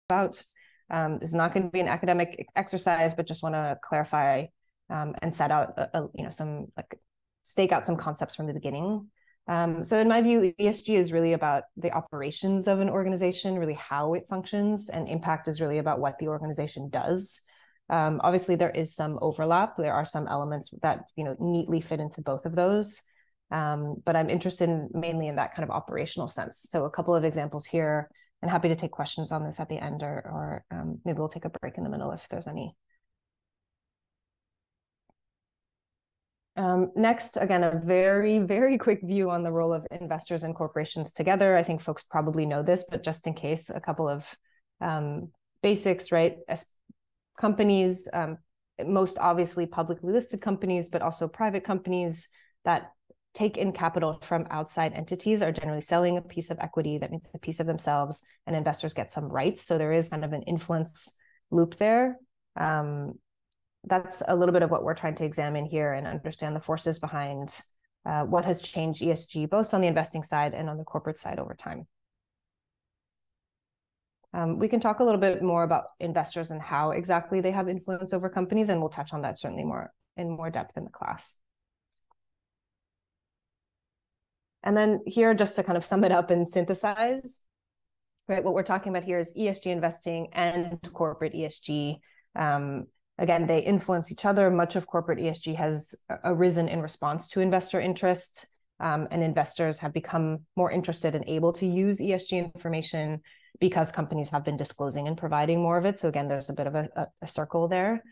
about. This is not going to be an academic exercise, but just want to clarify and set out stake out some concepts from the beginning. So in my view, ESG is really about the operations of an organization, really how it functions, and impact is really about what the organization does. Obviously, there is some overlap. There are some elements that neatly fit into both of those, but I'm interested mainly in that kind of operational sense. So a couple of examples here, and happy to take questions on this at the end, or maybe we'll take a break in the middle if there's any. Next, again, a very, very quick view on the role of investors and corporations together. I think folks probably know this, but just in case, a couple of basics, right? As companies, most obviously publicly listed companies, but also private companies that take in capital from outside entities are generally selling a piece of equity. That means a piece of themselves, and investors get some rights. So there is kind of an influence loop there. That's a little bit of what we're trying to examine here and understand the forces behind what has changed ESG, both on the investing side and on the corporate side over time. We can talk a little bit more about investors and how exactly they have influence over companies, and we'll touch on that certainly in more depth in the class. And then here, just to kind of sum it up and synthesize, right, what we're talking about here is ESG investing and corporate ESG. Again, they influence each other. Much of corporate ESG has arisen in response to investor interest, and investors have become more interested and able to use ESG information because companies have been disclosing and providing more of it. So again, there's a bit of a circle there.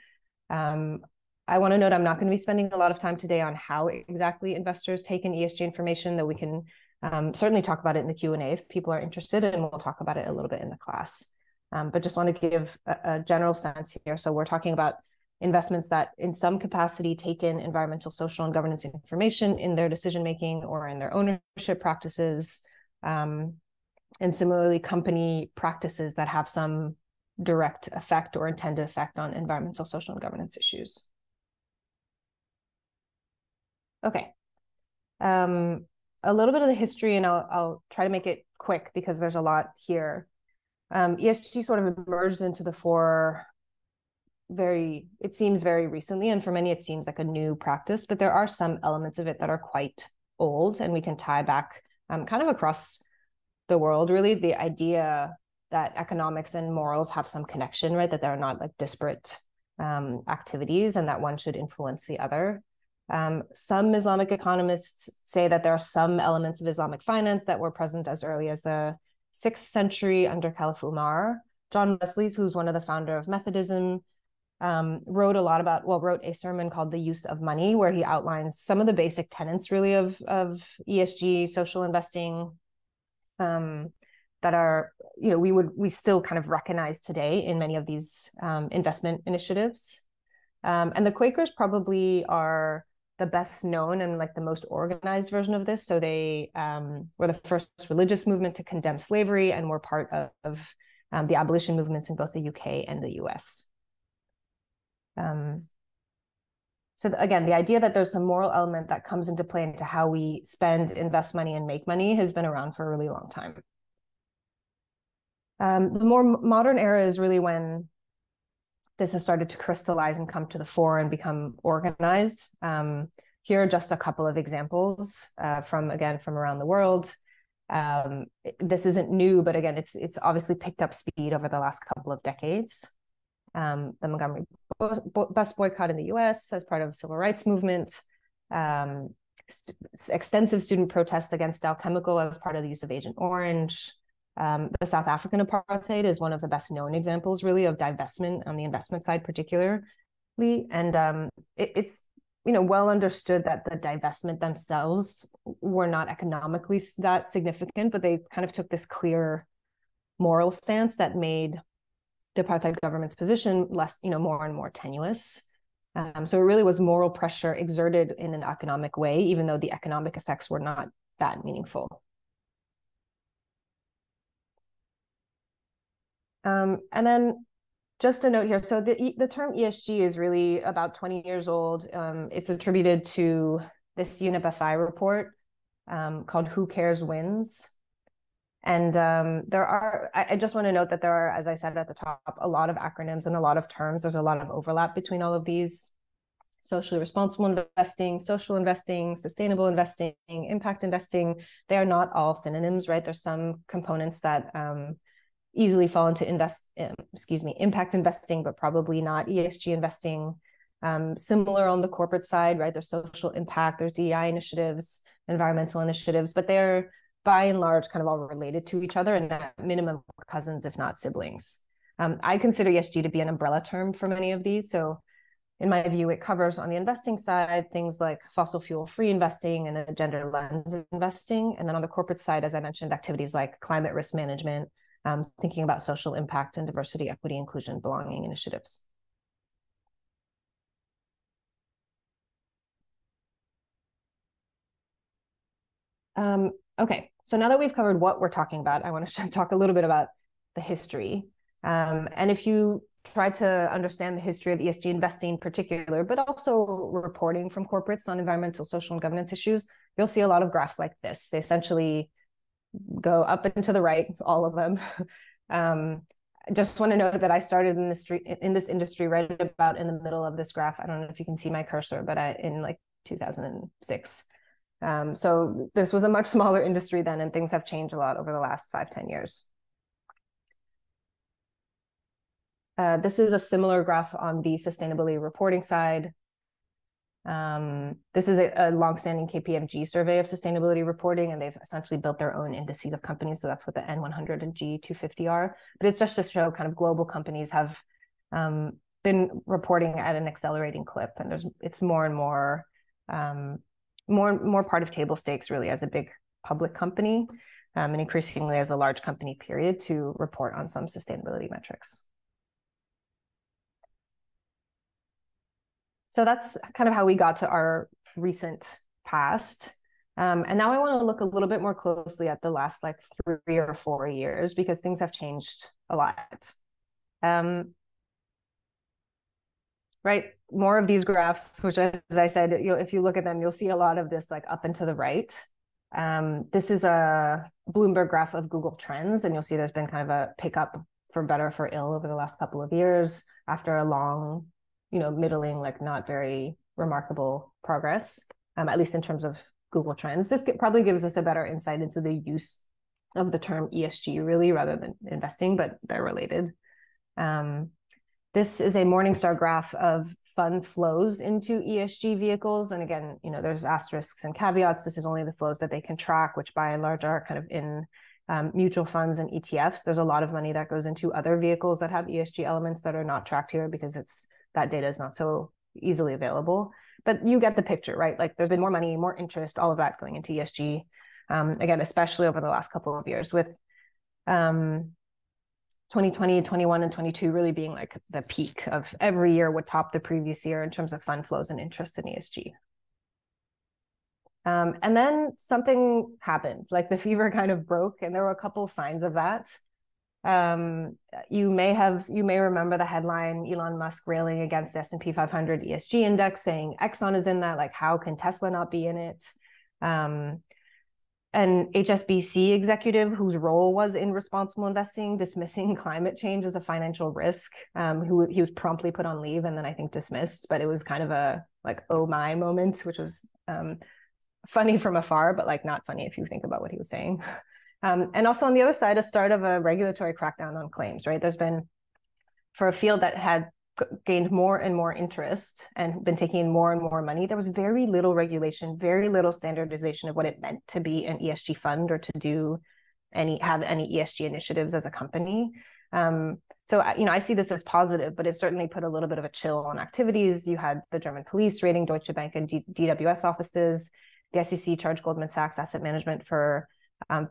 I want to note I'm not going to be spending a lot of time today on how exactly investors take in ESG information, though we can certainly talk about it in the Q&A if people are interested, and we'll talk about it a little bit in the class. But just want to give a general sense here. So we're talking about investments that in some capacity take in environmental, social, and governance information in their decision-making or in their ownership practices. And similarly, company practices that have some direct effect or intended effect on environmental, social, and governance issues. Okay. A little bit of the history, and I'll try to make it quick because there's a lot here. ESG sort of emerged into the fore it seems very recently, and for many it seems like a new practice, but there are some elements of it that are quite old, and we can tie back kind of across the world, really, the idea that economics and morals have some connection, right? That they're not like disparate activities, and that one should influence the other. Some Islamic economists say that there are some elements of Islamic finance that were present as early as the 6th century under Caliph Umar. John Wesley, who's one of the founder of Methodism, wrote a sermon called The Use of Money, where he outlines some of the basic tenets really of ESG, social investing, that are, we still kind of recognize today in many of these investment initiatives. And the Quakers probably are the best known and like the most organized version of this. So they were the first religious movement to condemn slavery and were part of the abolition movements in both the UK and the US. So again, the idea that there's some moral element that comes into play into how we spend, invest money, and make money has been around for a really long time. The more modern era is really when this has started to crystallize and come to the fore and become organized. Here are just a couple of examples from around the world. This isn't new, but again, it's obviously picked up speed over the last couple of decades. The Montgomery bus boycott in the US as part of the civil rights movement, extensive student protests against Dow Chemical as part of the use of Agent Orange. The South African apartheid is one of the best known examples really of divestment on the investment side particularly. And it's well understood that the divestment themselves were not economically that significant, but they kind of took this clear moral stance that made the apartheid government's position less, more and more tenuous. So it really was moral pressure exerted in an economic way, even though the economic effects were not that meaningful. And then just a note here. So the term ESG is really about 20 years old. It's attributed to this UNEP-FI report called Who Cares Wins. And I just want to note that there are, as I said at the top, a lot of acronyms and a lot of terms. There's a lot of overlap between all of these. Socially responsible investing, social investing, sustainable investing, impact investing. They are not all synonyms, right? There's some components that easily fall into impact investing, but probably not ESG investing. Similar on the corporate side, right? There's social impact, there's DEI initiatives, environmental initiatives, but they're by and large kind of all related to each other, and at minimum cousins, if not siblings. I consider ESG to be an umbrella term for many of these. So in my view, it covers on the investing side things like fossil fuel free investing and a gender lens investing. And then on the corporate side, as I mentioned, activities like climate risk management, thinking about social impact and diversity, equity, inclusion, belonging initiatives. Okay, so now that we've covered what we're talking about, I want to talk a little bit about the history. And if you try to understand the history of ESG investing in particular, but also reporting from corporates on environmental, social, and governance issues, you'll see a lot of graphs like this. They essentially go up and to the right, all of them. I just want to note that I started in this industry right about in the middle of this graph. I don't know if you can see my cursor, but in like 2006. So this was a much smaller industry then, and things have changed a lot over the last 5-10 years. This is a similar graph on the sustainability reporting side. This is a longstanding KPMG survey of sustainability reporting, and they've essentially built their own indices of companies. So that's what the N100 and G250 are. But it's just to show kind of global companies have been reporting at an accelerating clip, and it's more and more part of table stakes really as a big public company, and increasingly as a large company period to report on some sustainability metrics. So that's kind of how we got to our recent past. And now I want to look a little bit more closely at the last like 3 or 4 years, because things have changed a lot. Right, more of these graphs, which as I said, if you look at them, you'll see a lot of this like up and to the right. This is a Bloomberg graph of Google Trends, and you'll see there's been kind of a pickup for better or for ill over the last couple of years after a long, middling, like not very remarkable progress, at least in terms of Google Trends. This probably gives us a better insight into the use of the term ESG really rather than investing, but they're related. This is a Morningstar graph of fund flows into ESG vehicles. And again, there's asterisks and caveats. This is only the flows that they can track, which by and large are kind of in mutual funds and ETFs. There's a lot of money that goes into other vehicles that have ESG elements that are not tracked here because that data is not so easily available. But you get the picture, right? Like there's been more money, more interest, all of that going into ESG. Again, especially over the last couple of years, with 2020, 21, and 22 really being like the peak of every year would top the previous year in terms of fund flows and interest in ESG. And then something happened, like the fever kind of broke, and there were a couple signs of that. You may remember the headline, Elon Musk railing against the S&P 500 ESG index, saying Exxon is in that, like how can Tesla not be in it? An HSBC executive whose role was in responsible investing, dismissing climate change as a financial risk, he was promptly put on leave and then I think dismissed, but it was kind of a like, oh my moment, which was funny from afar, but like not funny if you think about what he was saying. And also on the other side, a start of a regulatory crackdown on claims, right? There's been, for a field that had gained more and more interest and been taking more and more money, there was very little regulation, very little standardization of what it meant to be an ESG fund or to have any ESG initiatives as a company. So, I see this as positive, but it certainly put a little bit of a chill on activities. You had the German police raiding Deutsche Bank and DWS offices. The SEC charged Goldman Sachs Asset Management for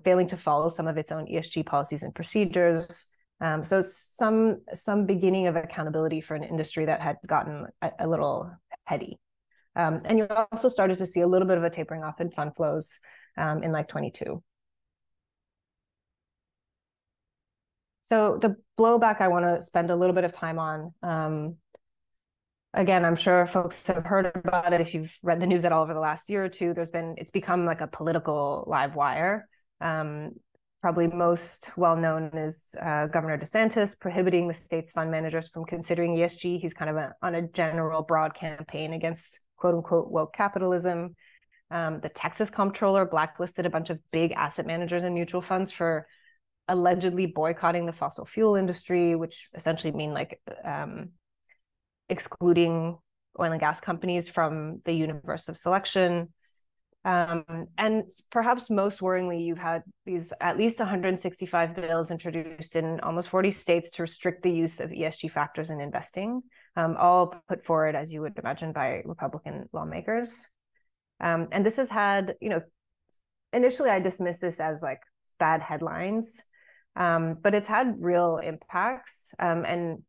failing to follow some of its own ESG policies and procedures. So some beginning of accountability for an industry that had gotten a little heady. And you also started to see a little bit of a tapering off in fund flows in like 22. So the blowback I want to spend a little bit of time on. Again, I'm sure folks have heard about it. If you've read the news at all over the last year or two, it's become like a political live wire. probably most well-known is Governor DeSantis prohibiting the state's fund managers from considering ESG. He's kind of on a general broad campaign against quote unquote woke capitalism. The Texas comptroller blacklisted a bunch of big asset managers and mutual funds for allegedly boycotting the fossil fuel industry, which essentially mean like excluding oil and gas companies from the universe of selection. And perhaps most worryingly, you've had these at least 165 bills introduced in almost 40 states to restrict the use of ESG factors in investing, all put forward, as you would imagine, by Republican lawmakers. And this has had, initially I dismissed this as like bad headlines, but it's had real impacts, and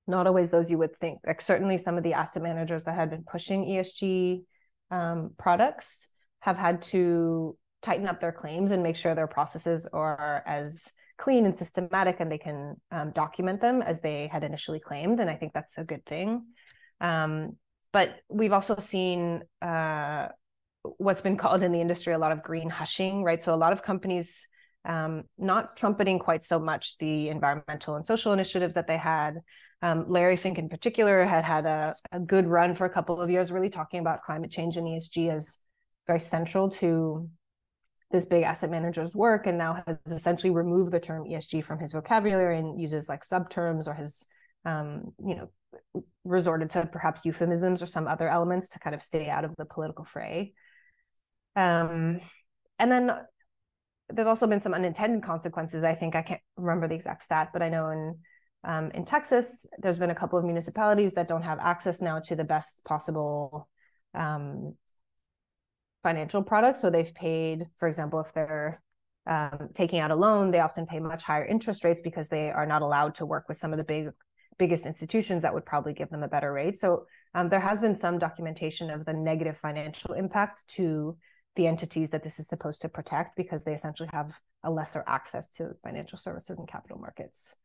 not always those you would think. Like certainly some of the asset managers that had been pushing ESG products have had to tighten up their claims and make sure their processes are as clean and systematic, and they can document them as they had initially claimed. And I think that's a good thing. But we've also seen what's been called in the industry a lot of green hushing, right? So a lot of companies not trumpeting quite so much the environmental and social initiatives that they had. Larry Fink in particular had a good run for a couple of years, really talking about climate change and ESG as very central to this big asset manager's work, and now has essentially removed the term ESG from his vocabulary and uses like subterms, or has resorted to perhaps euphemisms or some other elements to kind of stay out of the political fray. And then there's also been some unintended consequences. I think I can't remember the exact stat, but I know in Texas, there's been a couple of municipalities that don't have access now to the best possible financial products. So they've paid, for example, if they're taking out a loan, they often pay much higher interest rates because they are not allowed to work with some of the biggest institutions that would probably give them a better rate. So there has been some documentation of the negative financial impact to the entities that this is supposed to protect, because they essentially have a lesser access to financial services and capital markets.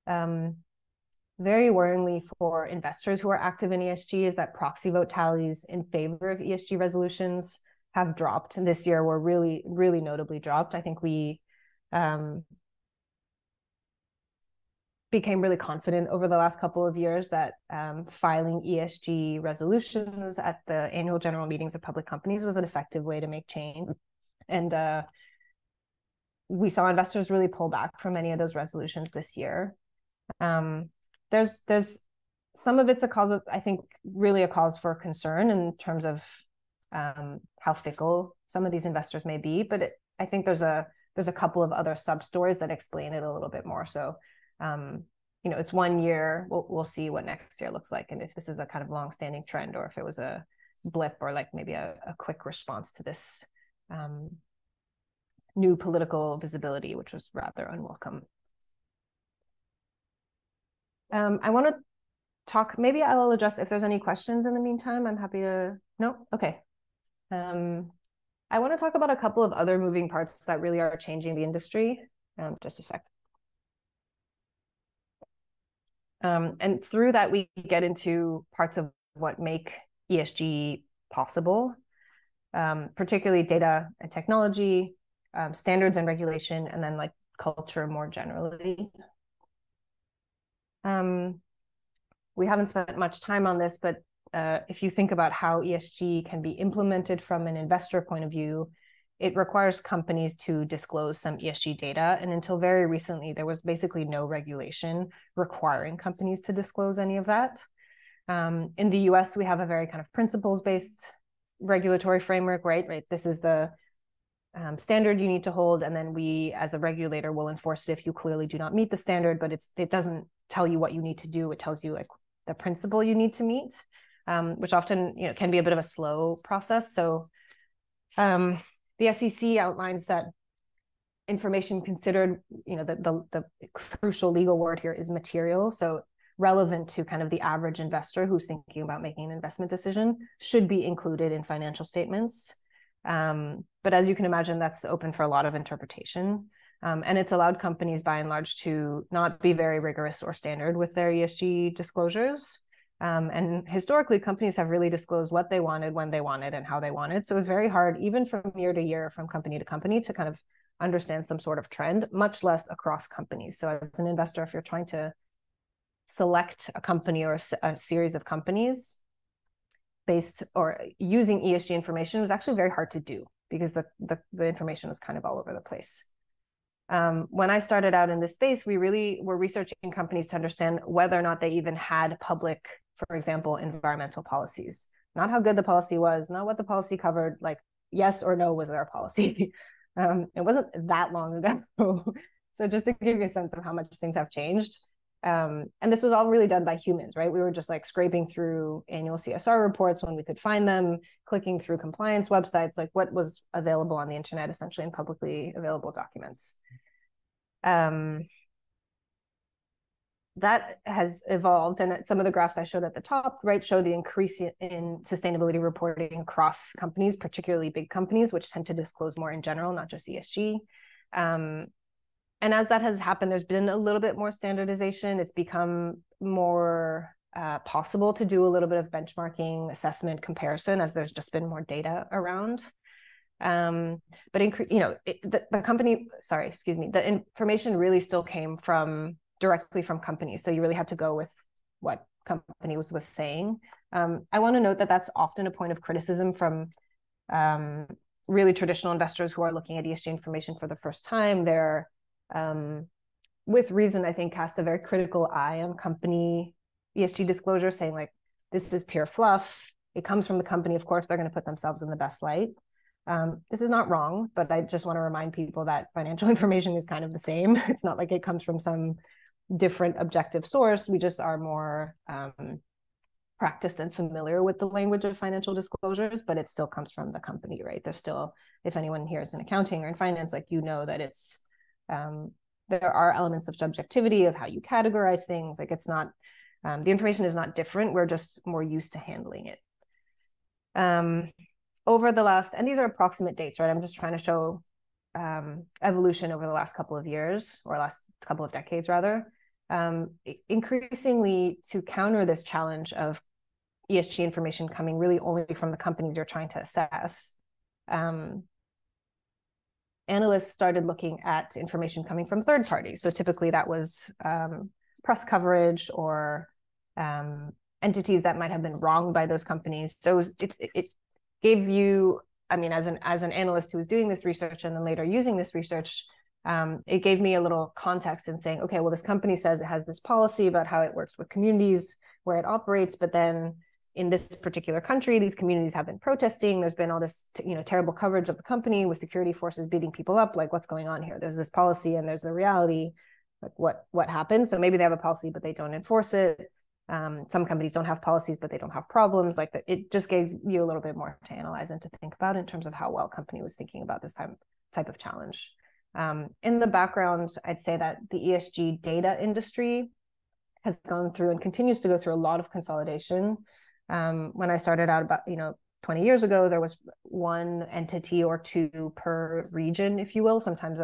Very worryingly for investors who are active in ESG is that proxy vote tallies in favor of ESG resolutions have dropped. And this year were really, really notably dropped. I think we became really confident over the last couple of years that filing ESG resolutions at the annual general meetings of public companies was an effective way to make change. And we saw investors really pull back from many of those resolutions this year. There's some of it's a cause of, I think, really a cause for concern in terms of how fickle some of these investors may be, but I think there's a couple of other sub stories that explain it a little bit more. So it's 1 year. We'll see what next year looks like, and if this is a kind of long-standing trend, or if it was a blip, or like maybe a quick response to this new political visibility, which was rather unwelcome. I want to talk, maybe I'll address if there's any questions in the meantime. I'm happy to. No? Okay. I want to talk about a couple of other moving parts that really are changing the industry. Just a sec. And through that, we get into parts of what make ESG possible, particularly data and technology, standards and regulation, and then like culture more generally. We haven't spent much time on this, but if you think about how ESG can be implemented from an investor point of view, it requires companies to disclose some ESG data. And until very recently, there was basically no regulation requiring companies to disclose any of that. In the US, we have a very kind of principles-based regulatory framework, right? This is the standard you need to hold, and then we, as a regulator, will enforce it if you clearly do not meet the standard, but it doesn't tell you what you need to do. It tells you like the principle you need to meet, which often can be a bit of a slow process. So the SEC outlines that information considered, the crucial legal word here is material. So relevant to kind of the average investor who's thinking about making an investment decision should be included in financial statements. But as you can imagine, that's open for a lot of interpretation. And it's allowed companies by and large to not be very rigorous or standard with their ESG disclosures. And historically, companies have really disclosed what they wanted, when they wanted, and how they wanted. So it's very hard, even from year to year, from company to company, to kind of understand some sort of trend, much less across companies. So as an investor, if you're trying to select a company or a series of companies based or using ESG information, was actually very hard to do because the information was kind of all over the place. When I started out in this space, we really were researching companies to understand whether or not they even had public, for example, environmental policies. Not how good the policy was, not what the policy covered, like yes or no was their policy. It wasn't that long ago. So just to give you a sense of how much things have changed. And this was all really done by humans, right? We were just like scraping through annual CSR reports when we could find them, clicking through compliance websites, like what was available on the internet, essentially in publicly available documents. That has evolved, and some of the graphs I showed at the top, right, show the increase in sustainability reporting across companies, particularly big companies, which tend to disclose more in general, not just ESG. And as that has happened, there's been a little bit more standardization. It's become more possible to do a little bit of benchmarking, assessment, comparison, as there's just been more data around. But the information really still came directly from companies. So you really had to go with what company was saying. I want to note that that's often a point of criticism from really traditional investors who are looking at ESG information for the first time. They're, with reason, I think, cast a very critical eye on company ESG disclosure, saying like, this is pure fluff. It comes from the company. Of course, they're going to put themselves in the best light. This is not wrong, but I just want to remind people that financial information is kind of the same. It's not like it comes from some different objective source. We just are more practiced and familiar with the language of financial disclosures, but it still comes from the company, right? There's still, if anyone here is in accounting or in finance, like, you know that it's, there are elements of subjectivity of how you categorize things. Like, it's not, the information is not different. We're just more used to handling it. Over the last, and these are approximate dates, right? I'm just trying to show evolution over the last couple of years, or last couple of decades rather. Increasingly, to counter this challenge of ESG information coming really only from the companies you're trying to assess, analysts started looking at information coming from third parties. So typically that was press coverage or entities that might have been wronged by those companies. So it gave you, I mean, as an analyst who was doing this research and then later using this research, it gave me a little context in saying, okay, well, this company says it has this policy about how it works with communities where it operates, but then in this particular country, these communities have been protesting. There's been all this, terrible coverage of the company with security forces beating people up. Like, what's going on here? There's this policy and there's the reality. Like, what happens? So maybe they have a policy, but they don't enforce it. Some companies don't have policies, but they don't have problems. Like that, it just gave you a little bit more to analyze and to think about in terms of how well company was thinking about this type of challenge. In the background, I'd say that the ESG data industry has gone through and continues to go through a lot of consolidation. When I started out about 20 years ago, there was one entity or two per region, if you will, sometimes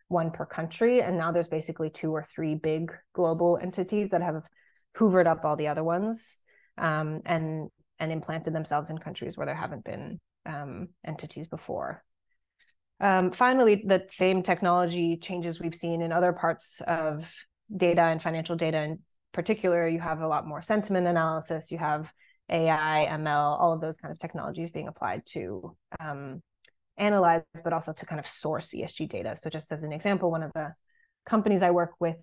one per country, and now there's basically 2 or 3 big global entities that have hoovered up all the other ones and implanted themselves in countries where there haven't been entities before. Finally, the same technology changes we've seen in other parts of data and financial data in particular. You have a lot more sentiment analysis, you have AI, ML, all of those kind of technologies being applied to analyze, but also to kind of source ESG data. So just as an example, one of the companies I work with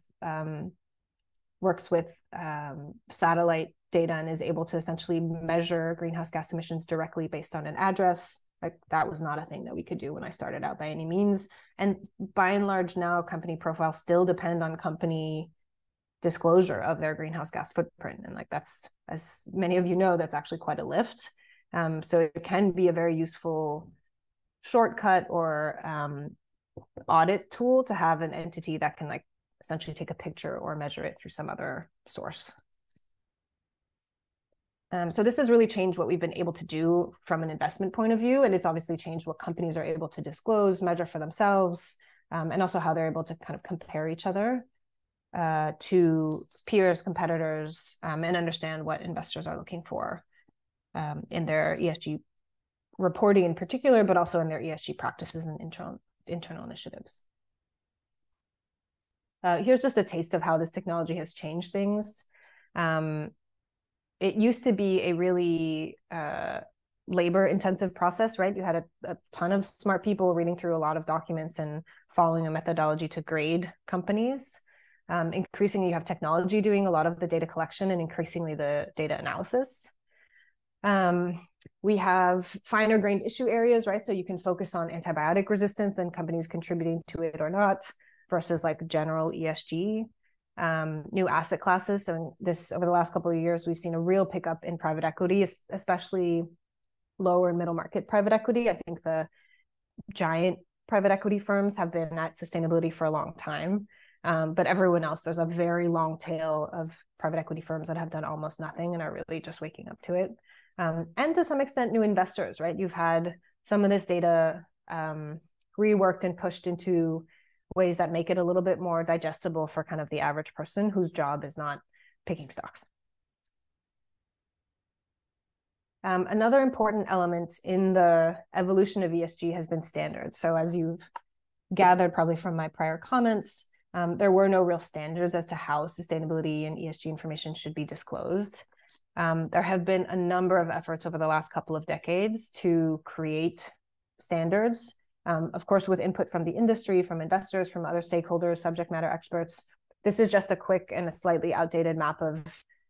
works with satellite data and is able to essentially measure greenhouse gas emissions directly based on an address. Like, that was not a thing that we could do when I started out by any means. And by and large now, company profiles still depend on company disclosure of their greenhouse gas footprint. And like, that's, as many of you know, that's actually quite a lift. So it can be a very useful shortcut or audit tool to have an entity that can like essentially take a picture or measure it through some other source. So this has really changed what we've been able to do from an investment point of view. And it's obviously changed what companies are able to disclose, measure for themselves, and also how they're able to kind of compare each other to peers, competitors, and understand what investors are looking for in their ESG reporting in particular, but also in their ESG practices and internal initiatives. Here's just a taste of how this technology has changed things. It used to be a really labor-intensive process, right? You had a ton of smart people reading through a lot of documents and following a methodology to grade companies. Increasingly, you have technology doing a lot of the data collection and increasingly the data analysis. We have finer grained issue areas, right? So you can focus on antibiotic resistance and companies contributing to it or not, versus like general ESG. New asset classes. So this, over the last couple of years, we've seen a real pickup in private equity, especially lower and middle market private equity. I think the giant private equity firms have been at sustainability for a long time. But everyone else, there's a very long tail of private equity firms that have done almost nothing and are really just waking up to it. And to some extent, new investors, right? You've had some of this data reworked and pushed into ways that make it a little bit more digestible for kind of the average person whose job is not picking stocks. Another important element in the evolution of ESG has been standards. So as you've gathered probably from my prior comments, there were no real standards as to how sustainability and ESG information should be disclosed. There have been a number of efforts over the last couple of decades to create standards, of course, with input from the industry, from investors, from other stakeholders, subject matter experts. This is just a quick and a slightly outdated map of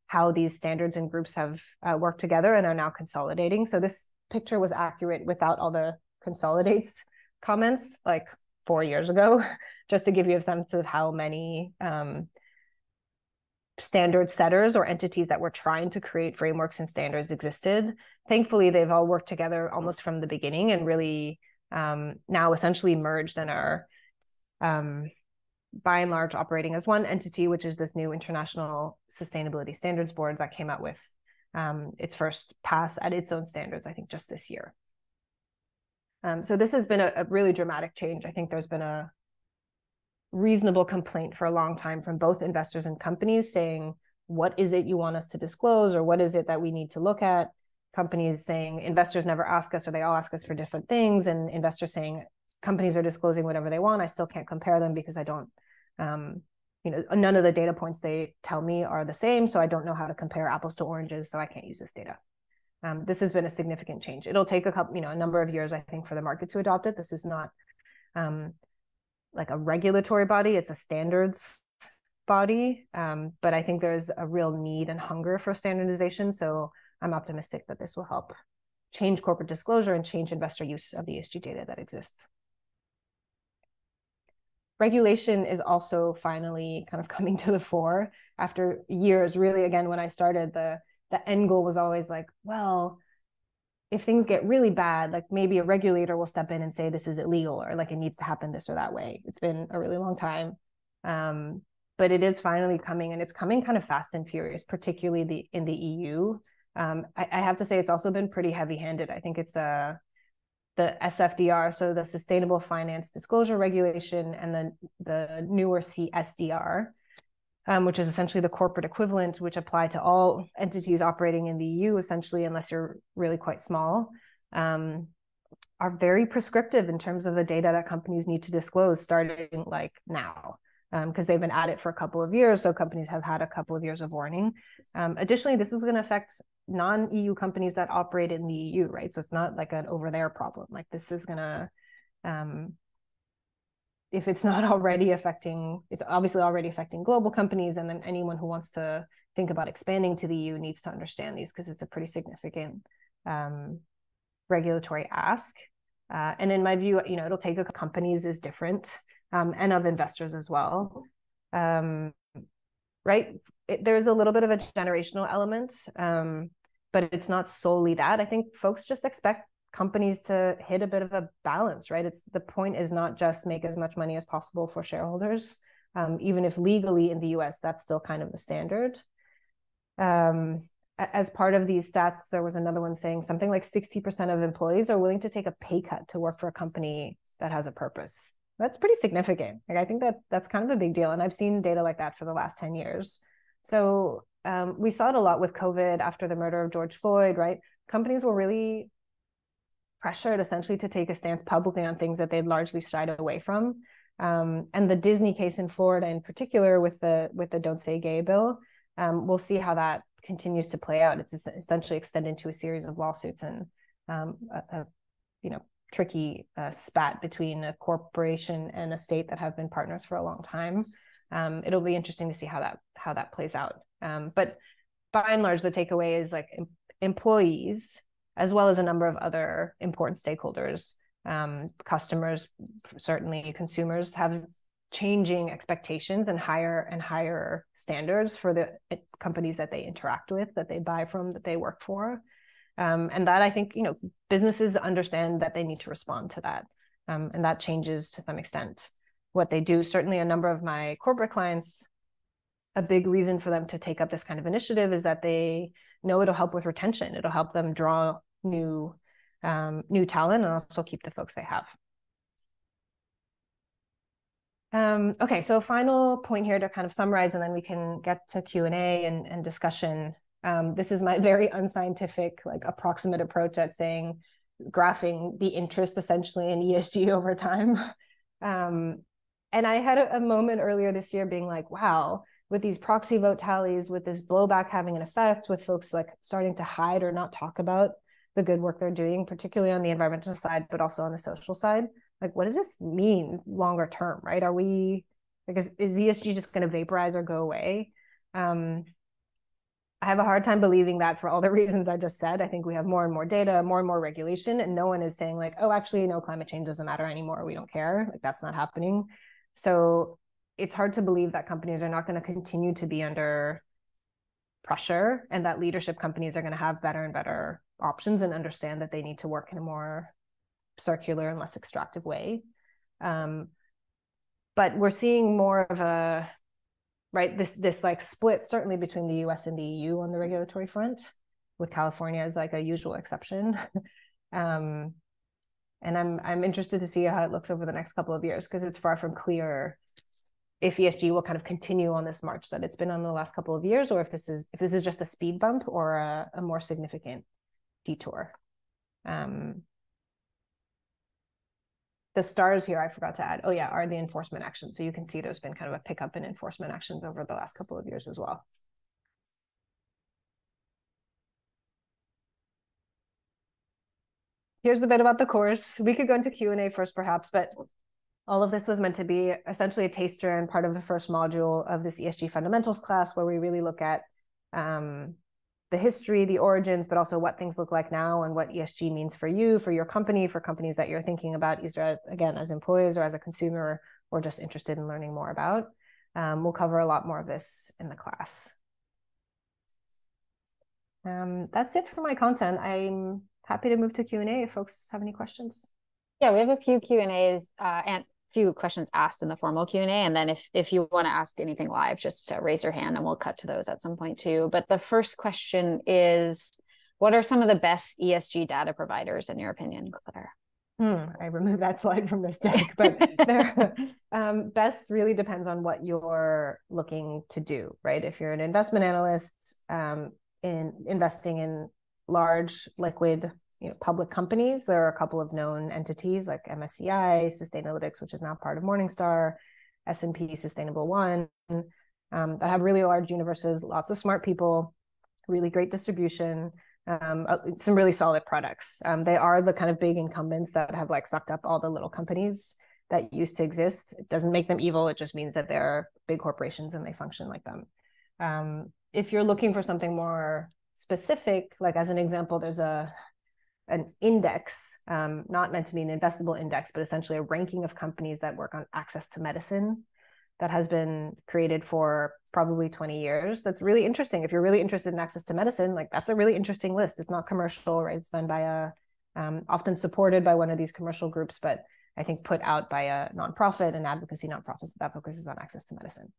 how these standards and groups have worked together and are now consolidating. So this picture was accurate without all the consolidates comments like 4 years ago, just to give you a sense of how many standard setters or entities that were trying to create frameworks and standards existed. Thankfully, they've all worked together almost from the beginning and really now essentially merged and are by and large operating as one entity, which is this new International Sustainability Standards Board that came out with its first pass at its own standards, I think just this year. So this has been a really dramatic change. I think there's been a reasonable complaint for a long time from both investors and companies saying, what is it you want us to disclose, or what is it that we need to look at? Companies saying investors never ask us, or they all ask us for different things, and investors saying companies are disclosing whatever they want. I still can't compare them because I don't, none of the data points they tell me are the same, so I don't know how to compare apples to oranges, so I can't use this data. This has been a significant change. It'll take a number of years, I think, for the market to adopt it. This is not like a regulatory body, it's a standards body. But I think there's a real need and hunger for standardization. So I'm optimistic that this will help change corporate disclosure and change investor use of the ESG data that exists. Regulation is also finally kind of coming to the fore after years. Really, again, when I started, the end goal was always like, well, if things get really bad, like maybe a regulator will step in and say this is illegal, or like it needs to happen this or that way. It's been a really long time. But it is finally coming, and it's coming kind of fast and furious, particularly in the EU. I have to say it's also been pretty heavy-handed. I think it's the SFDR, so the Sustainable Finance Disclosure Regulation, and the newer CSDR, which is essentially the corporate equivalent, which apply to all entities operating in the EU, essentially, unless you're really quite small, are very prescriptive in terms of the data that companies need to disclose starting like now, because they've been at it for a couple of years, so companies have had a couple of years of warning. Additionally, this is going to affect non-EU companies that operate in the EU, right? So it's not like an over there problem. Like this is going to, if it's not already affecting, it's obviously already affecting global companies, and then anyone who wants to think about expanding to the EU needs to understand these, because it's a pretty significant regulatory ask. And in my view, it'll take companies is different, and of investors as well. Right? There's a little bit of a generational element, but it's not solely that. I think folks just expect companies to hit a bit of a balance, right? The point is not just make as much money as possible for shareholders, even if legally in the US, that's still kind of the standard. As part of these stats, there was another one saying something like 60% of employees are willing to take a pay cut to work for a company that has a purpose. That's pretty significant. Like, I think that's kind of a big deal. And I've seen data like that for the last 10 years. So we saw it a lot with COVID after the murder of George Floyd, right? Companies were really pressured essentially to take a stance publicly on things that they'd largely shied away from. And the Disney case in Florida in particular with the Don't Say Gay bill, we'll see how that continues to play out. It's essentially extended into a series of lawsuits and tricky spat between a corporation and a state that have been partners for a long time. It'll be interesting to see how that plays out. But by and large, the takeaway is like employees, as well as a number of other important stakeholders, customers, certainly consumers, have changing expectations and higher standards for the companies that they interact with, that they buy from, that they work for. And that I think, businesses understand that they need to respond to that. And that changes to some extent what they do. Certainly a number of my corporate clients, a big reason for them to take up this kind of initiative is that they know it'll help with retention. It'll help them draw new talent and also keep the folks they have. Okay, so final point here to kind of summarize, and then we can get to Q&A and discussion. This is my very unscientific, approximate approach at saying, graphing the interest essentially in ESG over time. And I had a moment earlier this year being like, wow, with these proxy vote tallies, with this blowback having an effect, with folks starting to hide or not talk about the good work they're doing, particularly on the environmental side, but also on the social side. What does this mean longer term, right? Are we, is ESG just going to vaporize or go away? I have a hard time believing that for all the reasons I just said. I think we have more and more data, more and more regulation, and no one is saying oh, actually, no, climate change doesn't matter anymore. We don't care. That's not happening. So it's hard to believe that companies are not going to continue to be under pressure, and that leadership companies are going to have better and better options and understand that they need to work in a more circular and less extractive way. But we're seeing more of a, this split certainly between the US and the EU on the regulatory front, with California as a usual exception. And I'm interested to see how it looks over the next couple of years, because it's far from clear if ESG will kind of continue on this march that it's been on the last couple of years, or if this is just a speed bump or a more significant detour. The stars here, I forgot to add, are the enforcement actions. So you can see there's been kind of a pickup in enforcement actions over the last couple of years as well. Here's a bit about the course. We could go into Q&A first, perhaps, but all of this was meant to be essentially a taster and part of the first module of this ESG fundamentals class, where we really look at the history, the origins, but also what things look like now and what ESG means for you, for your company, for companies that you're thinking about, either again as employees or as a consumer, or just interested in learning more about. We'll cover a lot more of this in the class. That's it for my content. I'm happy to move to Q&A if folks have any questions. Yeah, we have a few Q&As and few questions asked in the formal Q&A, and then if you want to ask anything live, just raise your hand and we'll cut to those at some point too. But the first question is, what are some of the best ESG data providers in your opinion, Claire? I removed that slide from this deck, but best really depends on what you're looking to do, right? If you're an investment analyst in investing in large liquid public companies, there are a couple of known entities like MSCI, Sustainalytics, which is now part of Morningstar, S&P Sustainable One, that have really large universes, lots of smart people, really great distribution, some really solid products. They are the kind of big incumbents that have sucked up all the little companies that used to exist. It doesn't make them evil. It just means that they're big corporations and they function like them. If you're looking for something more specific, as an example, there's an index, not meant to be an investable index, but essentially a ranking of companies that work on access to medicine that has been created for probably 20 years. That's really interesting. If you're really interested in access to medicine, that's a really interesting list. It's not commercial, right? It's done by often supported by one of these commercial groups, but I think put out by a nonprofit, an advocacy nonprofit that focuses on access to medicine.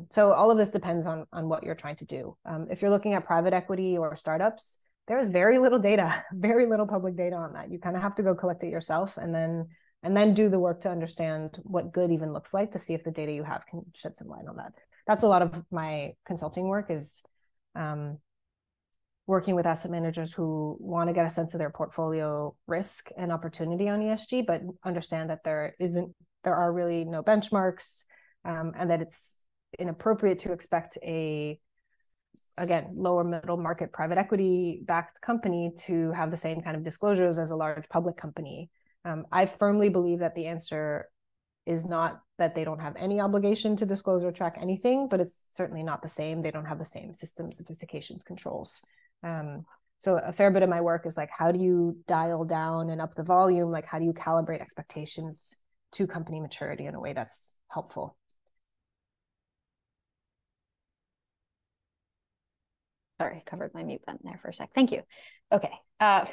So all of this depends on what you're trying to do. If you're looking at private equity or startups, there is very little data, very little public data on that. You kind of have to go collect it yourself and then do the work to understand what good even looks like, to see if the data you have can shed some light on that. That's a lot of my consulting work, is working with asset managers who want to get a sense of their portfolio risk and opportunity on ESG, but understand that there are really no benchmarks, and that it's inappropriate to expect again, lower middle market private equity backed company to have the same kind of disclosures as a large public company. I firmly believe that the answer is not that they don't have any obligation to disclose or track anything, but it's certainly not the same. They don't have the same system sophistications controls. So a fair bit of my work is like, how do you dial down and up the volume? Like, how do you calibrate expectations to company maturity in a way that's helpful? Sorry, covered my mute button there for a sec. Thank you. Okay.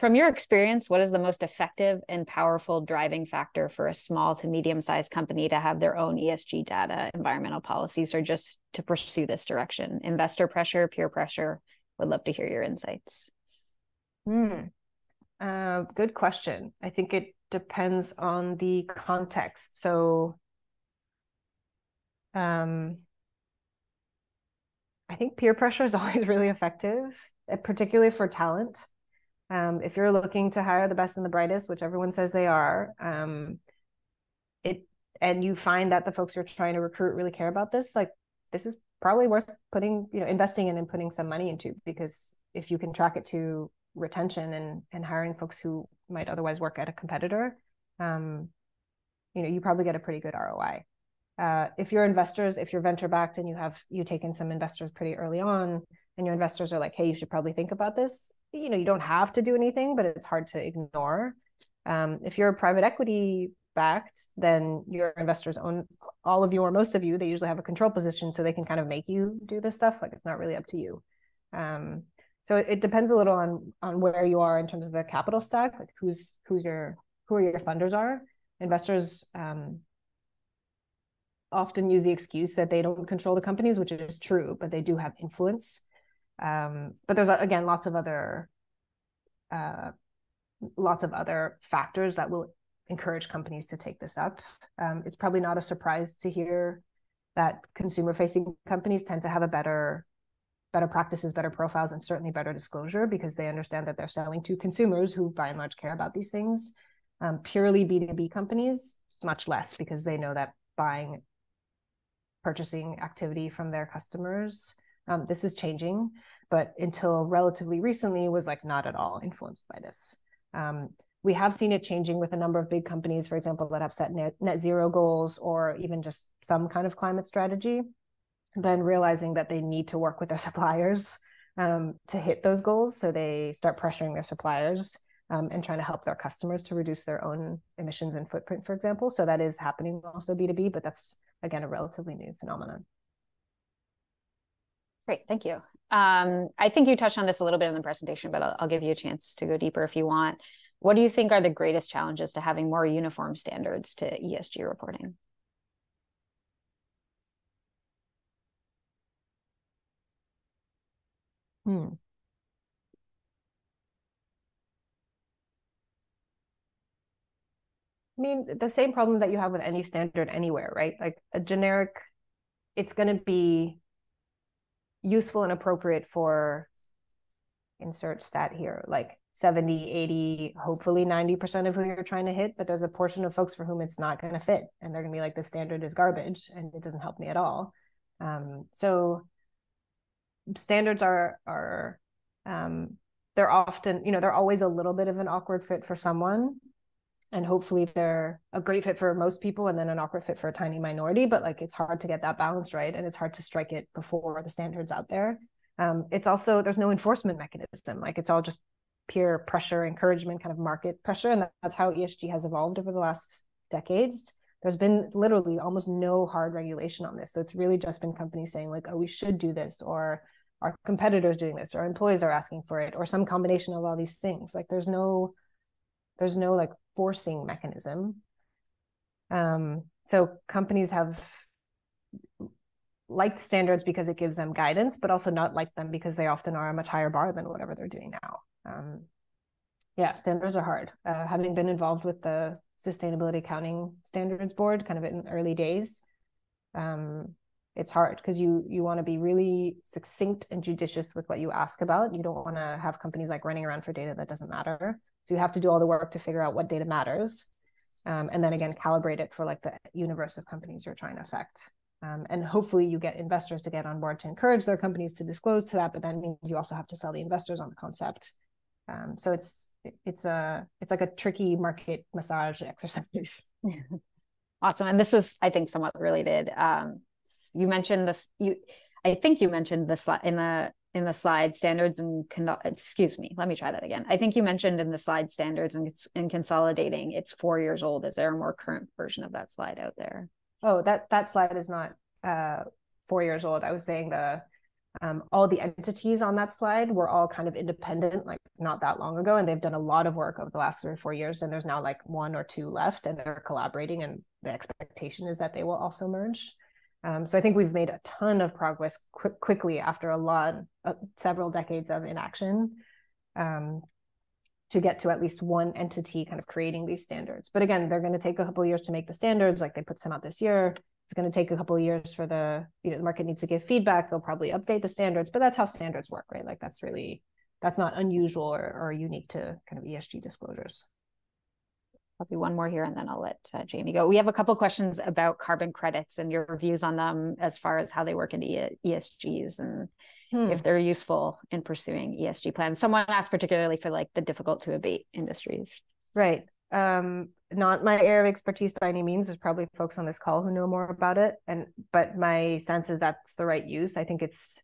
From your experience, what is the most effective and powerful driving factor for a small to medium-sized company to have their own ESG data, environmental policies, or just to pursue this direction? Investor pressure, peer pressure? Would love to hear your insights. Good question. I think it depends on the context. So I think peer pressure is always really effective, particularly for talent. If you're looking to hire the best and the brightest, which everyone says they are, and you find that the folks you're trying to recruit really care about this, like, this is probably worth investing in and putting some money into, because if you can track it to retention and hiring folks who might otherwise work at a competitor, you probably get a pretty good ROI. If you're investors, if you're venture backed and you take in some investors pretty early on, and your investors are like, hey, you should probably think about this, you don't have to do anything, but it's hard to ignore. If you're private equity backed, then your investors own all of you or most of you. They usually have a control position, so they can kind of make you do this stuff. Like, it's not really up to you. So it depends a little on where you are in terms of the capital stack, like who your funders are. Investors often use the excuse that they don't control the companies, which is true, but they do have influence. But there's, again, lots of other factors that will encourage companies to take this up. It's probably not a surprise to hear that consumer-facing companies tend to have a better practices, better profiles, and certainly better disclosure, because they understand that they're selling to consumers who by and large care about these things. Purely B2B companies, much less, because they know that purchasing activity from their customers, this is changing, but until relatively recently was like not at all influenced by this. We have seen it changing with a number of big companies, for example, that have set net zero goals, or even just some kind of climate strategy, then realizing that they need to work with their suppliers to hit those goals. So they start pressuring their suppliers and trying to help their customers to reduce their own emissions and footprint, for example. So that is happening also B2B, but that's, again, a relatively new phenomenon. Great, thank you. I think you touched on this a little bit in the presentation, but I'll give you a chance to go deeper if you want. What do you think are the greatest challenges to having more uniform standards to ESG reporting? I mean, the same problem that you have with any standard anywhere, right? Like a generic, it's going to be useful and appropriate for, insert stat here, like 70, 80, hopefully 90% of who you're trying to hit, but there's a portion of folks for whom it's not going to fit. And they're going to be like, the standard is garbage and it doesn't help me at all. So standards are they're often, they're always a little bit of an awkward fit for someone. And hopefully they're a great fit for most people and then an awkward fit for a tiny minority, but like, it's hard to get that balance right. And it's hard to strike it before the standard's out there. It's also, there's no enforcement mechanism. Like, it's all just peer pressure, encouragement, kind of market pressure. And that's how ESG has evolved over the last decades. There's been literally almost no hard regulation on this. So it's really just been companies saying like, oh, we should do this, or our competitors doing this, or employees are asking for it, or some combination of all these things. Like, there's no like forcing mechanism. So companies have liked standards because it gives them guidance, but also not like them because they often are a much higher bar than whatever they're doing now. Yeah, standards are hard. Having been involved with the Sustainability Accounting Standards Board kind of in early days, it's hard because you want to be really succinct and judicious with what you ask about. You don't want to have companies like running around for data that doesn't matter. So you have to do all the work to figure out what data matters. And then again, calibrate it for like the universe of companies you're trying to affect. And hopefully you get investors to get on board to encourage their companies to disclose to that, but that means you also have to sell the investors on the concept. So it's like a tricky market massage exercise. Awesome. And this is, I think, somewhat related. You mentioned this. I think you mentioned this in the slide standards and excuse me. Let me try that again. I think you mentioned in the slide standards and consolidating. It's 4 years old. Is there a more current version of that slide out there? Oh, that slide is not 4 years old. I was saying all the entities on that slide were all kind of independent, like not that long ago, and they've done a lot of work over the last 3 or 4 years. And there's now like 1 or 2 left, and they're collaborating. And the expectation is that they will also merge. So I think we've made a ton of progress quickly after several decades of inaction to get to at least one entity kind of creating these standards. But again, they're going to take a couple of years to make the standards. Like they put some out this year. It's going to take a couple of years for the market needs to give feedback. They'll probably update the standards, but that's how standards work, right? Like that's not unusual or unique to kind of ESG disclosures. I'll do one more here and then I'll let Jamie go. We have a couple of questions about carbon credits and your views on them as far as how they work into ESGs and if they're useful in pursuing ESG plans. Someone asked particularly for like the difficult to abate industries. Right. Not my area of expertise by any means. There's probably folks on this call who know more about it. But my sense is that's the right use. I think it's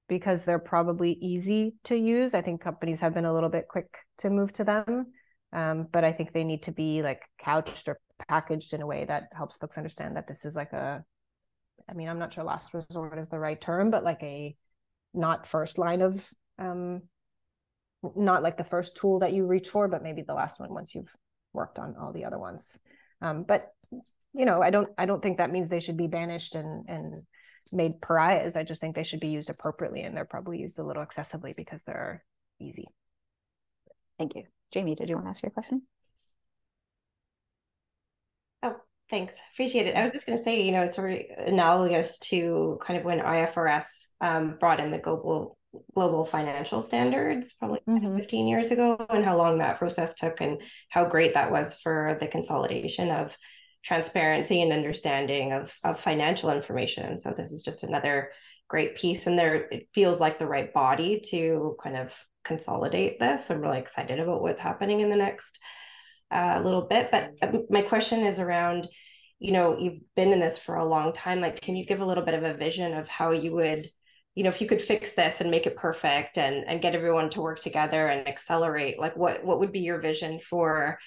because they're probably easy to use. I think companies have been a little bit quick to move to them. But I think they need to be like couched or packaged in a way that helps folks understand that this is like I'm not sure last resort is the right term, but like not first line of, not like the first tool that you reach for, but maybe the last one once you've worked on all the other ones. But I don't think that means they should be banished and made pariahs. I just think they should be used appropriately, and they're probably used a little excessively because they're easy. Thank you. Jamie, did you want to ask your question? Oh, thanks. Appreciate it. I was just going to say, it's sort of analogous to kind of when IFRS brought in the global financial standards probably 15 years ago, and how long that process took and how great that was for the consolidation of transparency and understanding of financial information. So this is just another great piece, and it feels like the right body to kind of consolidate this. I'm really excited about what's happening in the next little bit. But my question is around, you've been in this for a long time. Like, can you give a little bit of a vision of how you would, if you could fix this and make it perfect and get everyone to work together and accelerate, like what would be your vision for,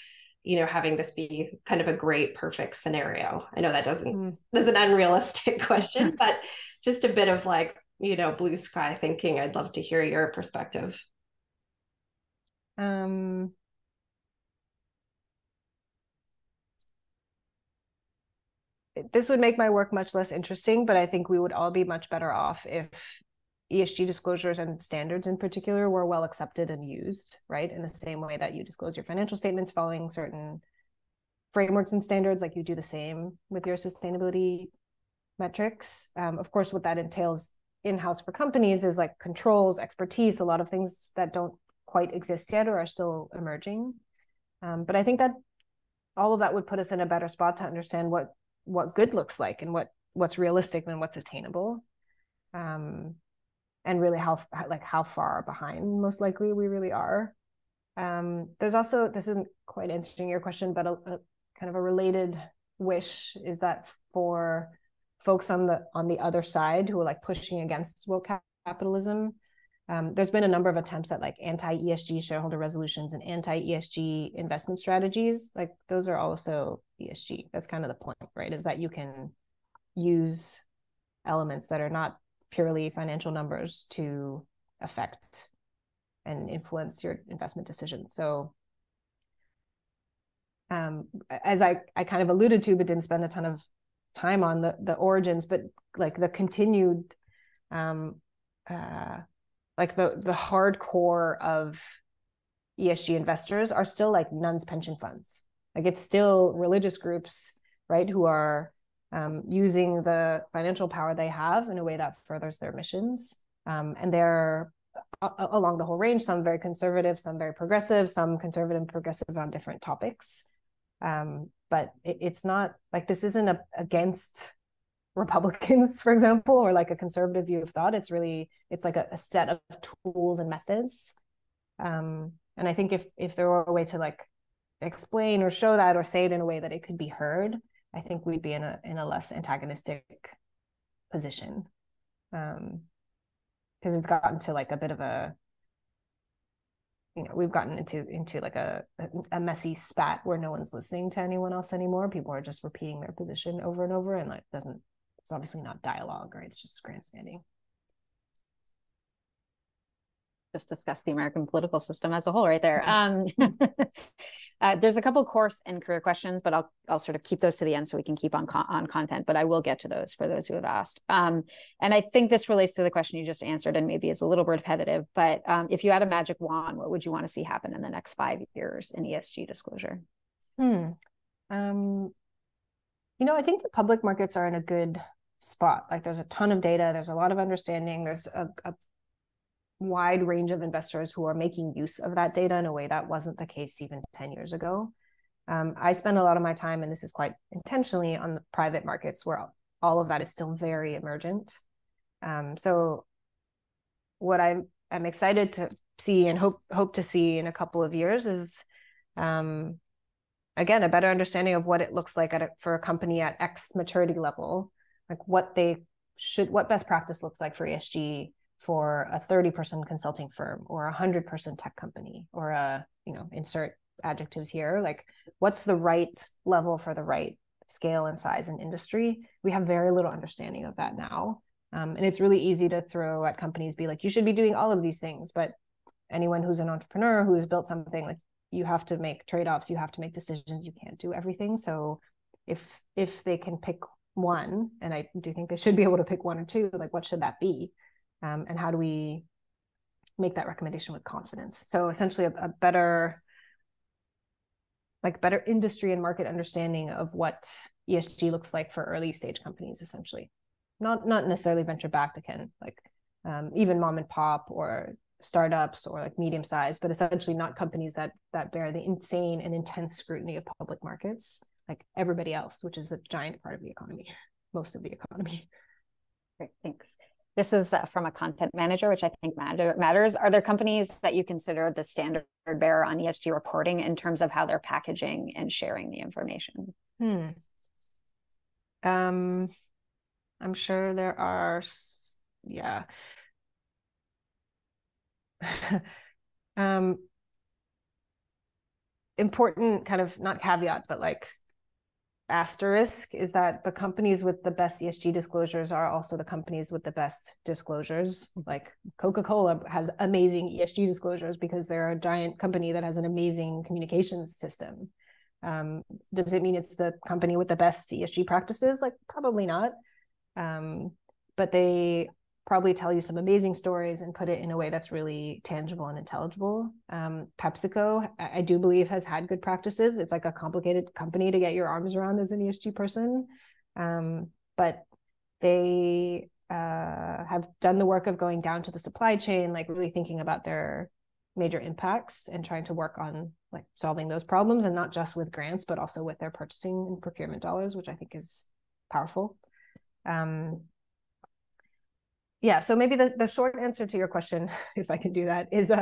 having this be kind of a great, perfect scenario? I know that's an unrealistic question, but just a bit of like, blue sky thinking. I'd love to hear your perspective. This would make my work much less interesting, but I think we would all be much better off if ESG disclosures and standards in particular were well accepted and used, right? In the same way that you disclose your financial statements following certain frameworks and standards, like you do the same with your sustainability metrics. Of course, what that entails in-house for companies is like controls, expertise, a lot of things that don't quite exist yet or are still emerging. But I think that all of that would put us in a better spot to understand what good looks like and what's realistic and what's attainable. And really how far behind most likely we really are. There's also, this isn't quite answering your question, but a kind of a related wish is that for folks on the other side who are like pushing against woke capitalism, there's been a number of attempts at like anti-ESG shareholder resolutions and anti-ESG investment strategies. Like those are also ESG. That's kind of the point, right? Is that you can use elements that are not purely financial numbers to affect and influence your investment decisions. So as I kind of alluded to, but didn't spend a ton of time on the origins, but like the continued, like the hardcore of ESG investors are still like nuns pension funds. Like it's still religious groups, right, who are using the financial power they have in a way that furthers their missions. And they're along the whole range, some very conservative, some very progressive, some conservative and progressive on different topics. But it's not like, this isn't against Republicans, for example, or like a conservative view of thought. It's like a set of tools and methods. And I think if there were a way to like explain or show that or say it in a way that it could be heard, I think we'd be in a less antagonistic position. Because it's gotten to like a bit of a, we've gotten into like a messy spat where no one's listening to anyone else anymore. People are just repeating their position over and over, and like it's obviously not dialogue, right? It's just grandstanding. Just discuss the American political system as a whole right there. There's a couple course and career questions, but I'll sort of keep those to the end so we can keep on content, but I will get to those for those who have asked. And I think this relates to the question you just answered and maybe is a little repetitive, but if you had a magic wand, what would you want to see happen in the next 5 years in ESG disclosure? I think the public markets are in a good spot. Like there's a ton of data, there's a lot of understanding, there's a wide range of investors who are making use of that data in a way that wasn't the case even 10 years ago. I spend a lot of my time, and this is quite intentionally, on the private markets where all of that is still very emergent. So what I'm excited to see and hope to see in a couple of years is, again, a better understanding of what it looks like for a company at X maturity level, like what best practice looks like for ESG for a 30-person consulting firm or a 100-person tech company, or insert adjectives here, like what's the right level for the right scale and size and industry. We have very little understanding of that now. And it's really easy to throw at companies, be like, you should be doing all of these things. But anyone who's an entrepreneur who's built something, like, you have to make trade-offs, you have to make decisions, you can't do everything. So if they can pick one, and I do think they should be able to pick one or two, like what should that be? And how do we make that recommendation with confidence? So essentially a better industry and market understanding of what ESG looks like for early stage companies, essentially. Not necessarily venture backed, again, like even mom and pop or startups or like medium size, but essentially not companies that bear the insane and intense scrutiny of public markets, like everybody else, which is a giant part of the economy, most of the economy. Great, thanks. This is from a content manager, which I think matters. Are there companies that you consider the standard bearer on ESG reporting in terms of how they're packaging and sharing the information? I'm sure there are, yeah. Important kind of, not caveat, but like asterisk, is that the companies with the best ESG disclosures are also the companies with the best disclosures. Like Coca-Cola has amazing ESG disclosures because they're a giant company that has an amazing communications system. Does it mean it's the company with the best ESG practices? Like, probably not. But they probably tell you some amazing stories and put it in a way that's really tangible and intelligible. PepsiCo, I do believe, has had good practices. It's like a complicated company to get your arms around as an ESG person. But they have done the work of going down to the supply chain, like really thinking about their major impacts and trying to work on like solving those problems, and not just with grants, but also with their purchasing and procurement dollars, which I think is powerful. Yeah, so maybe the short answer to your question, if I can do that, is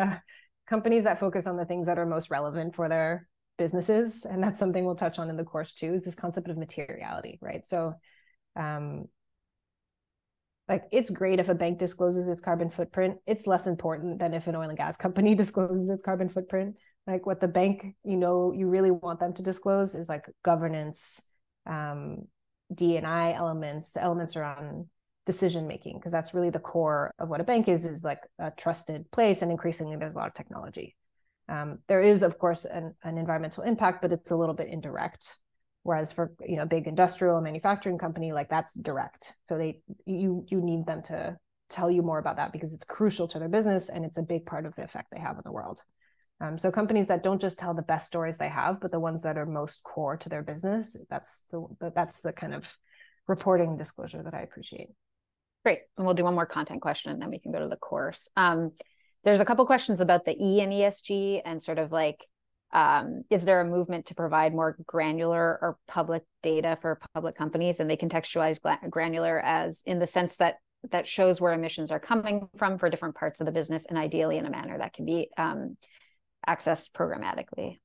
companies that focus on the things that are most relevant for their businesses. And that's something we'll touch on in the course too, is this concept of materiality, right? So like, it's great if a bank discloses its carbon footprint. It's less important than if an oil and gas company discloses its carbon footprint. Like, what the bank, you really want them to disclose is like governance, D&I elements around decision making, because that's really the core of what a bank is like a trusted place, and increasingly there's a lot of technology. There is, of course, an environmental impact, but it's a little bit indirect. Whereas for a big industrial manufacturing company, like, that's direct. So you need them to tell you more about that because it's crucial to their business and it's a big part of the effect they have in the world. So companies that don't just tell the best stories they have, but the ones that are most core to their business, that's the kind of reporting disclosure that I appreciate. Great. And we'll do one more content question and then we can go to the course. There's a couple questions about the E in ESG and sort of like, is there a movement to provide more granular or public data for public companies? And they contextualize granular as in the sense that shows where emissions are coming from for different parts of the business, and ideally in a manner that can be accessed programmatically.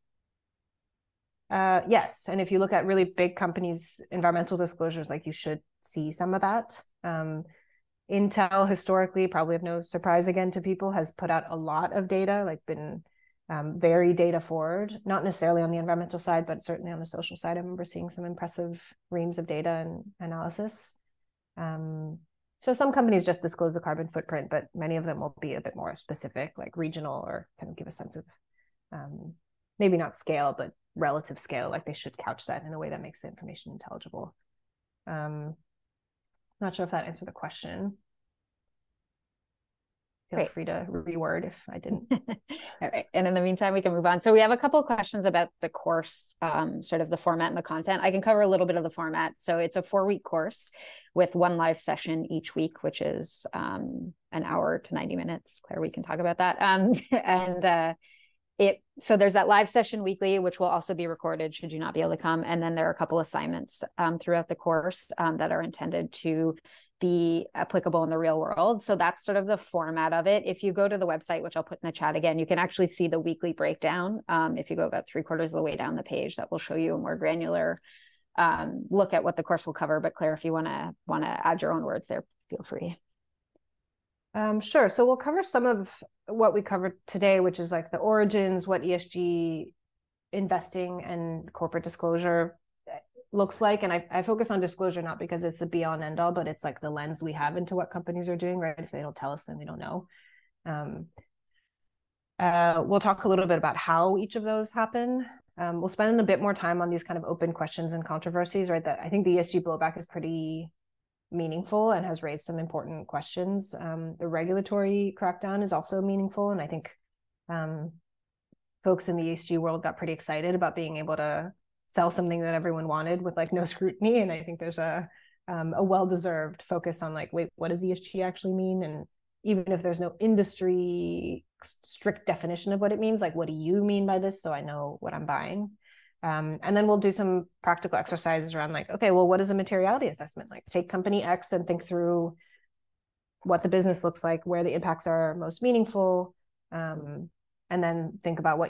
Yes. And if you look at really big companies' environmental disclosures, like you should see some of that. Intel historically, probably of no surprise again to people, has put out a lot of data, like been very data forward, not necessarily on the environmental side, but certainly on the social side. I remember seeing some impressive reams of data and analysis. So some companies just disclose the carbon footprint, but many of them will be a bit more specific, like regional, or kind of give a sense of maybe not scale, but relative scale, like they should couch that in a way that makes the information intelligible. Not sure if that answered the question. Feel free to reword if I didn't. All right. And in the meantime, we can move on. So we have a couple of questions about the course, sort of the format and the content. I can cover a little bit of the format. So it's a 4-week course with one live session each week, which is an hour to 90 minutes. Claire, we can talk about that. So there's that live session weekly, which will also be recorded should you not be able to come. And then there are a couple assignments throughout the course that are intended to be applicable in the real world. So that's sort of the format of it. If you go to the website, which I'll put in the chat again, you can actually see the weekly breakdown. If you go about 3/4 of the way down the page, that will show you a more granular look at what the course will cover. But Claire, if you want to add your own words there, feel free. Sure. So we'll cover some of what we covered today, which is like the origins, what ESG investing and corporate disclosure looks like. And I focus on disclosure not because it's the be all and end all, but it's like the lens we have into what companies are doing, right? If they don't tell us, then we don't know. We'll talk a little bit about how each of those happen. We'll spend a bit more time on these kind of open questions and controversies, right? That I think the ESG blowback is pretty meaningful and has raised some important questions. The regulatory crackdown is also meaningful. And I think folks in the ESG world got pretty excited about being able to sell something that everyone wanted with like no scrutiny. And I think there's a well-deserved focus on like, wait, what does ESG actually mean? And even if there's no industry strict definition of what it means, like, what do you mean by this? So I know what I'm buying. And then we'll do some practical exercises around like, okay, well, what is a materiality assessment? Like take company X and think through what the business looks like, where the impacts are most meaningful. And then think about what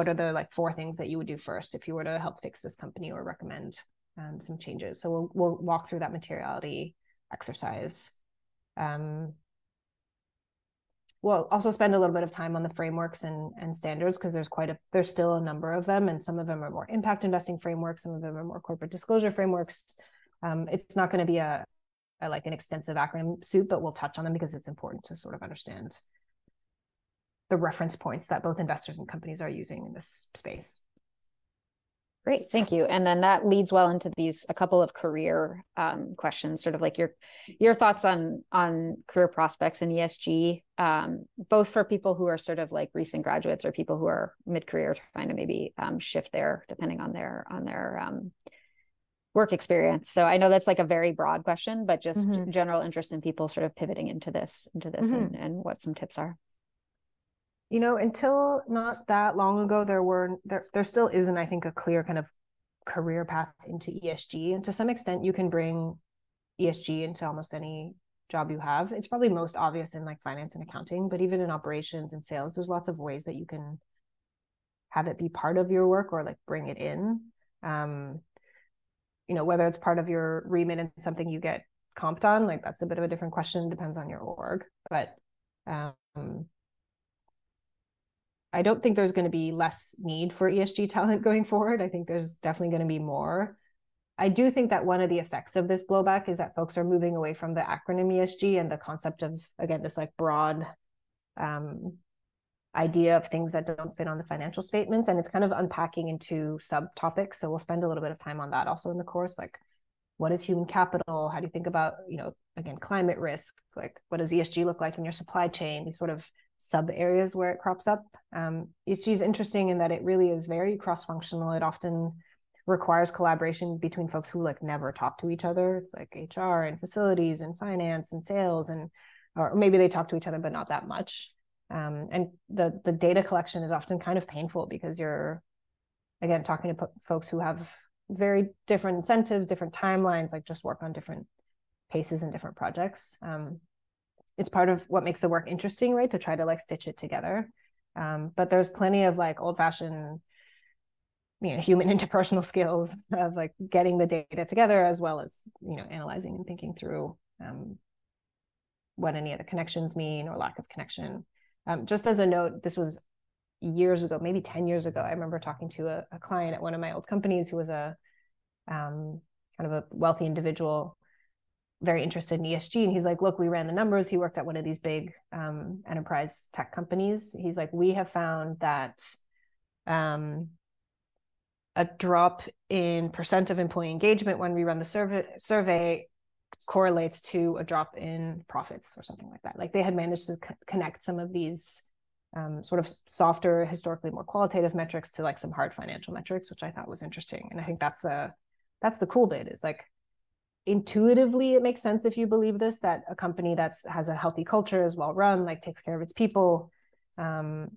are the like 4 things that you would do first if you were to help fix this company or recommend some changes. So we'll walk through that materiality exercise. We'll also spend a little bit of time on the frameworks and standards, because there's still a number of them, and some of them are more impact investing frameworks, some of them are more corporate disclosure frameworks. It's not going to be an extensive acronym soup, but we'll touch on them because it's important to sort of understand the reference points that both investors and companies are using in this space. Great, thank you. And then that leads well into a couple of career questions, sort of like your thoughts on career prospects in ESG, both for people who are sort of like recent graduates or people who are mid-career trying to maybe shift there depending on their work experience. So I know that's like a very broad question, but just general interest in people sort of pivoting into this and what some tips are. You know, until not that long ago, there still isn't, I think, a clear kind of career path into ESG. And to some extent, you can bring ESG into almost any job you have. It's probably most obvious in like finance and accounting, but even in operations and sales, there's lots of ways that you can have it be part of your work or like bring it in. You know, whether it's part of your remit and something you get comped on, like that's a bit of a different question. It depends on your org. But I don't think there's going to be less need for ESG talent going forward. I think there's definitely going to be more. I do think that one of the effects of this blowback is that folks are moving away from the acronym ESG and the concept of, again, this like broad idea of things that don't fit on the financial statements. And it's kind of unpacking into subtopics. So we'll spend a little bit of time on that also in the course. Like, what is human capital? How do you think about, you know, again, climate risks? Like, what does ESG look like in your supply chain? These sort of sub areas where it crops up. ESG is interesting in that it really is very cross-functional. It often requires collaboration between folks who like never talk to each other. It's like HR and facilities and finance and sales, and or maybe they talk to each other, but not that much. And the data collection is often kind of painful because you're, again, talking to folks who have very different incentives, different timelines, like just work on different paces and different projects. It's part of what makes the work interesting, right? To try to like stitch it together. But there's plenty of like old-fashioned, human interpersonal skills of like getting the data together, as well as, analyzing and thinking through what any of the connections mean or lack of connection. Just as a note, this was years ago, maybe 10 years ago. I remember talking to a client at one of my old companies who was a kind of a wealthy individual, very interested in ESG. And he's like, look, we ran the numbers. He worked at one of these big enterprise tech companies. He's like, we have found that a drop in % of employee engagement when we run the survey correlates to a drop in profits or something like that. Like they had managed to connect some of these sort of softer, historically more qualitative metrics to like some hard financial metrics, which I thought was interesting. And I think that's the cool bit, is like intuitively it makes sense if you believe this, that a company has a healthy culture, is well run, like takes care of its people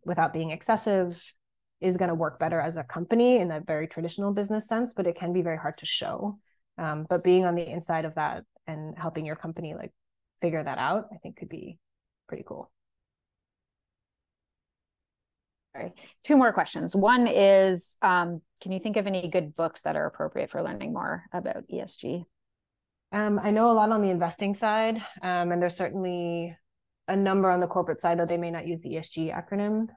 without being excessive, is going to work better as a company in that very traditional business sense, but it can be very hard to show. But being on the inside of that and helping your company like figure that out, I think could be pretty cool. All right. 2 more questions. One is, can you think of any good books that are appropriate for learning more about ESG? I know a lot on the investing side, and there's certainly a number on the corporate side, though they may not use the ESG acronym.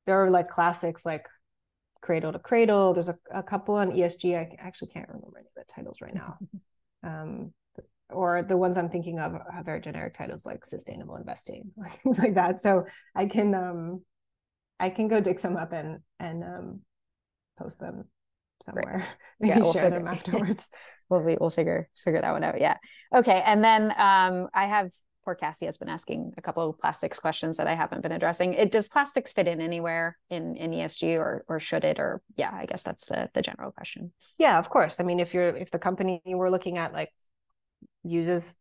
There are like classics like Cradle to Cradle. There's a couple on ESG. I actually can't remember any of the titles right now. Or the ones I'm thinking of have very generic titles like Sustainable Investing, things like that. So I can go dig some up and post them somewhere. Right. Maybe we'll share them afterwards. We'll figure that one out. Yeah. Okay. And then I have, poor Cassie has been asking a couple of plastics questions that I haven't been addressing. Does plastics fit in anywhere in ESG, or should it? Or yeah, I guess that's the general question. Yeah, of course. I mean, if the company we're looking at like uses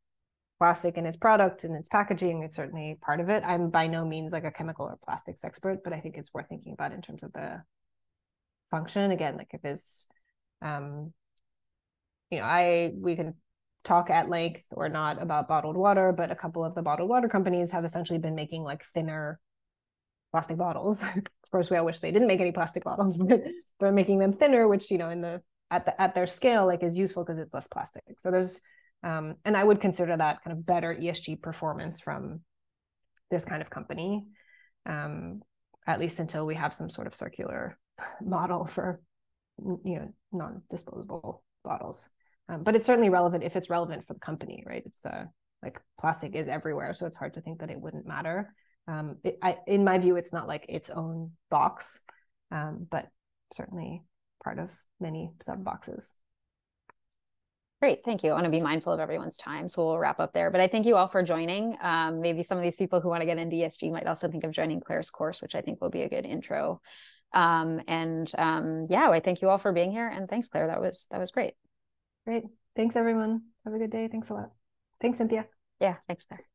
plastic in its product and its packaging, it's certainly part of it. I'm by no means like a chemical or plastics expert, but I think it's worth thinking about in terms of the function. Again, like if it's we can talk at length or not about bottled water, but a couple of the bottled water companies have essentially been making like thinner plastic bottles. Of course, we all wish they didn't make any plastic bottles, but they're making them thinner, which at their scale like is useful because it's less plastic. So there's and I would consider that kind of better ESG performance from this kind of company, at least until we have some sort of circular model for non-disposable bottles. But it's certainly relevant if it's relevant for the company, right? It's like plastic is everywhere, so it's hard to think that it wouldn't matter. In my view, it's not like its own box, but certainly part of many sub boxes. Great, thank you. I want to be mindful of everyone's time, so we'll wrap up there. But I thank you all for joining. Maybe some of these people who want to get into ESG might also think of joining Claire's course, which I think will be a good intro. Yeah, I thank you all for being here, and thanks, Claire. That was great. Great. Thanks, everyone. Have a good day. Thanks a lot. Thanks, Cynthia. Yeah, thanks, Claire.